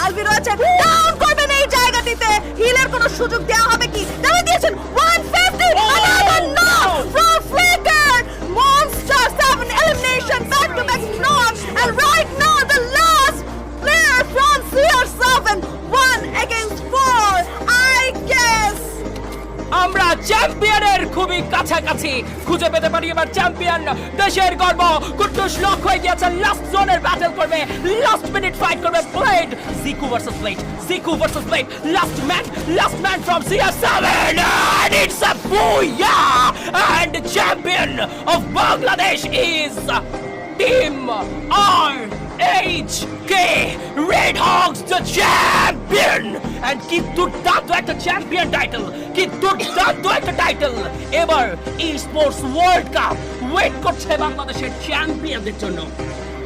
আলভি রয়েছে, ডাউন করবেন এই জায়গাটিতে। হিলের কোনো সুযোগ দেওয়া হবে কি? দেওয়া দিয়েছেন 150 another knock from Flicker. Monster 7 elimination back to back knocks, and right now the last player from CR7 1 against 4. I guess আমরা চ্যাম্পিয়নের খুবই কাছাকাছি খুঁজে পেতে পারি এবার চ্যাম্পিয়ন। দেশের গর্ব কুট্টুস লক হয়ে গিয়েছে, লাস্ট জোনের ব্যাটল করবে, লাস্ট মিনিট ফাইট করবে blade. Jiku versus blade, Jiku versus blade, last man from CR7, and it's a booyah, and the champion of Bangladesh is Team RHK Red Hawks, the champion. And কি দুর্দান্ত একটা champion title, কি দুর্দান্ত একটা title. এবার ই sports world cup wait করছে বাংলাদেশের চ্যাম্পিয়নদের জন্য।